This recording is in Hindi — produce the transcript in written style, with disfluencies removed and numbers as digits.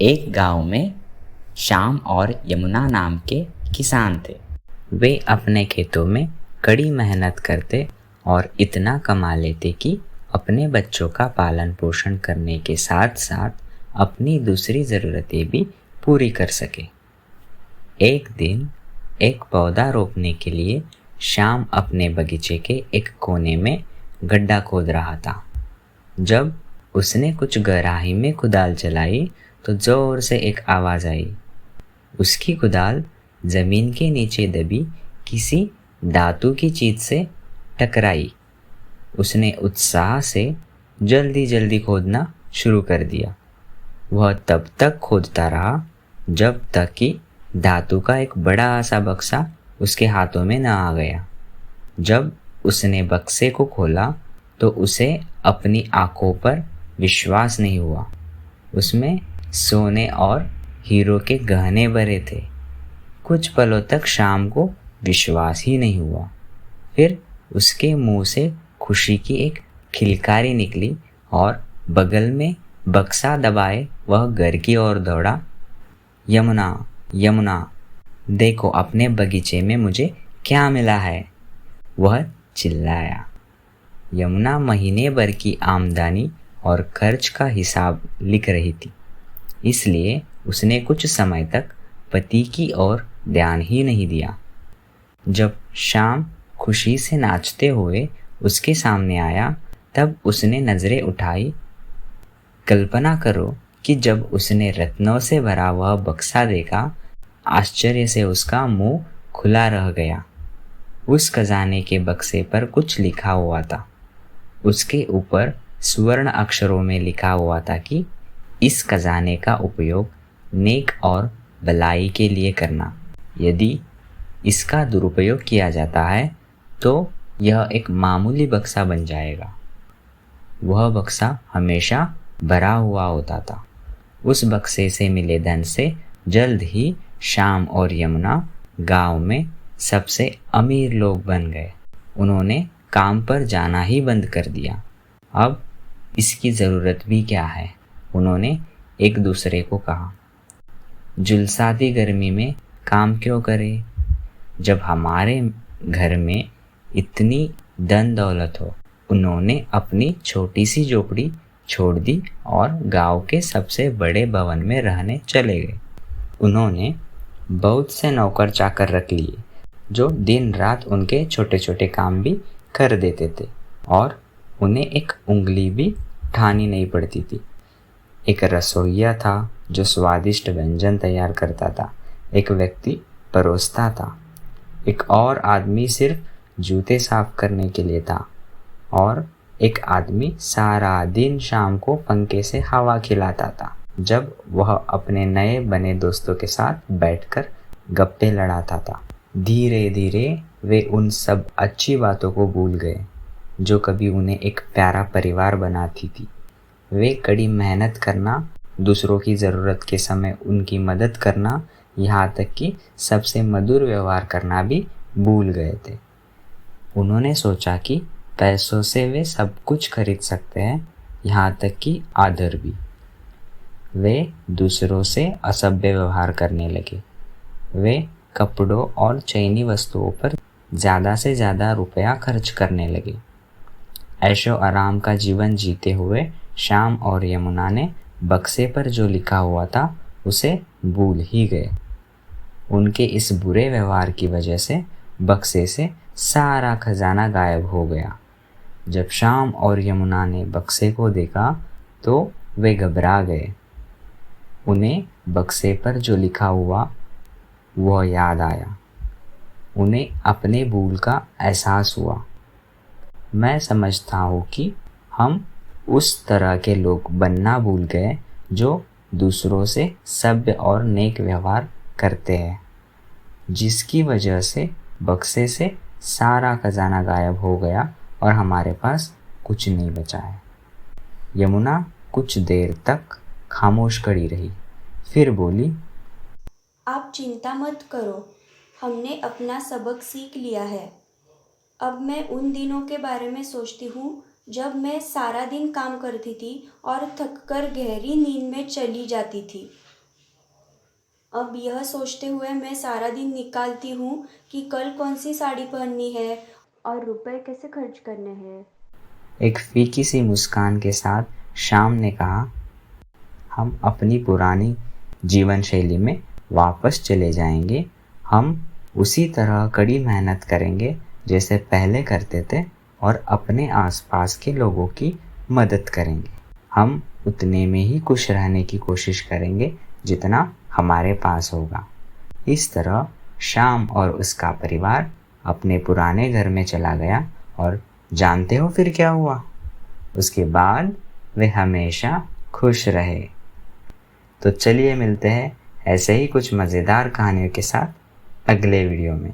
एक गांव में श्याम और यमुना नाम के किसान थे। वे अपने खेतों में कड़ी मेहनत करते और इतना कमा लेते कि अपने बच्चों का पालन पोषण करने के साथ साथ अपनी दूसरी ज़रूरतें भी पूरी कर सके। एक दिन एक पौधा रोपने के लिए श्याम अपने बगीचे के एक कोने में गड्ढा खोद रहा था। जब उसने कुछ गहराई में कुदाल चलाई तो जोर से एक आवाज़ आई। उसकी कुदाल जमीन के नीचे दबी किसी धातु की चीज से टकराई। उसने उत्साह से जल्दी जल्दी खोदना शुरू कर दिया। वह तब तक खोदता रहा जब तक कि धातु का एक बड़ा सा बक्सा उसके हाथों में न आ गया। जब उसने बक्से को खोला तो उसे अपनी आंखों पर विश्वास नहीं हुआ। उसमें सोने और हीरो के गहने भरे थे। कुछ पलों तक शाम को विश्वास ही नहीं हुआ। फिर उसके मुंह से खुशी की एक खिलकारी निकली और बगल में बक्सा दबाए वह घर की ओर दौड़ा। यमुना, यमुना, देखो अपने बगीचे में मुझे क्या मिला है, वह चिल्लाया। यमुना महीने भर की आमदनी और खर्च का हिसाब लिख रही थी, इसलिए उसने कुछ समय तक पति की ओर ध्यान ही नहीं दिया। जब शाम खुशी से नाचते हुए उसके सामने आया तब उसने नज़रें उठाई। कल्पना करो कि जब उसने रत्नों से भरा वह बक्सा देखा, आश्चर्य से उसका मुंह खुला रह गया। उस खजाने के बक्से पर कुछ लिखा हुआ था। उसके ऊपर स्वर्ण अक्षरों में लिखा हुआ था कि इस खजाने का उपयोग नेक और भलाई के लिए करना। यदि इसका दुरुपयोग किया जाता है तो यह एक मामूली बक्सा बन जाएगा। वह बक्सा हमेशा भरा हुआ होता था। उस बक्से से मिले धन से जल्द ही श्याम और यमुना गांव में सबसे अमीर लोग बन गए। उन्होंने काम पर जाना ही बंद कर दिया। अब इसकी ज़रूरत भी क्या है, उन्होंने एक दूसरे को कहा। जुलसाती गर्मी में काम क्यों करें, जब हमारे घर में इतनी धन दौलत हो। उन्होंने अपनी छोटी सी झोपड़ी छोड़ दी और गांव के सबसे बड़े भवन में रहने चले गए। उन्होंने बहुत से नौकर चाकर रख लिए जो दिन रात उनके छोटे छोटे काम भी कर देते थे और उन्हें एक उंगली भी उठानी नहीं पड़ती थी। एक रसोइया था जो स्वादिष्ट व्यंजन तैयार करता था। एक व्यक्ति परोसता था। एक और आदमी सिर्फ जूते साफ करने के लिए था और एक आदमी सारा दिन शाम को पंखे से हवा खिलाता था जब वह अपने नए बने दोस्तों के साथ बैठकर गप्पे लड़ाता था। धीरे धीरे वे उन सब अच्छी बातों को भूल गए जो कभी उन्हें एक प्यारा परिवार बनाती थी। वे कड़ी मेहनत करना, दूसरों की ज़रूरत के समय उनकी मदद करना, यहाँ तक कि सबसे मधुर व्यवहार करना भी भूल गए थे। उन्होंने सोचा कि पैसों से वे सब कुछ खरीद सकते हैं, यहाँ तक कि आदर भी। वे दूसरों से असभ्य व्यवहार करने लगे। वे कपड़ों और चीनी वस्तुओं पर ज़्यादा से ज़्यादा रुपया खर्च करने लगे। ऐशो आराम का जीवन जीते हुए श्याम और यमुना ने बक्से पर जो लिखा हुआ था उसे भूल ही गए। उनके इस बुरे व्यवहार की वजह से बक्से से सारा खजाना गायब हो गया। जब श्याम और यमुना ने बक्से को देखा तो वे घबरा गए। उन्हें बक्से पर जो लिखा हुआ वह याद आया। उन्हें अपने भूल का एहसास हुआ। मैं समझता हूँ कि हम उस तरह के लोग बनना भूल गए जो दूसरों से सभ्य और नेक व्यवहार करते हैं, जिसकी वजह से बक्से से सारा खजाना गायब हो गया और हमारे पास कुछ नहीं बचा है। यमुना कुछ देर तक खामोश खड़ी रही, फिर बोली, आप चिंता मत करो, हमने अपना सबक सीख लिया है। अब मैं उन दिनों के बारे में सोचती हूँ जब मैं सारा दिन काम करती थी और थककर गहरी नींद में चली जाती थी। अब यह सोचते हुए मैं सारा दिन निकालती हूँ कि कल कौन सी साड़ी पहननी है और रुपए कैसे खर्च करने हैं। एक फीकी सी मुस्कान के साथ श्याम ने कहा, हम अपनी पुरानी जीवन शैली में वापस चले जाएंगे। हम उसी तरह कड़ी मेहनत करेंगे जैसे पहले करते थे और अपने आसपास के लोगों की मदद करेंगे। हम उतने में ही खुश रहने की कोशिश करेंगे जितना हमारे पास होगा। इस तरह श्याम और उसका परिवार अपने पुराने घर में चला गया और जानते हो फिर क्या हुआ? उसके बाद वे हमेशा खुश रहे। तो चलिए मिलते हैं ऐसे ही कुछ मज़ेदार कहानियों के साथ अगले वीडियो में।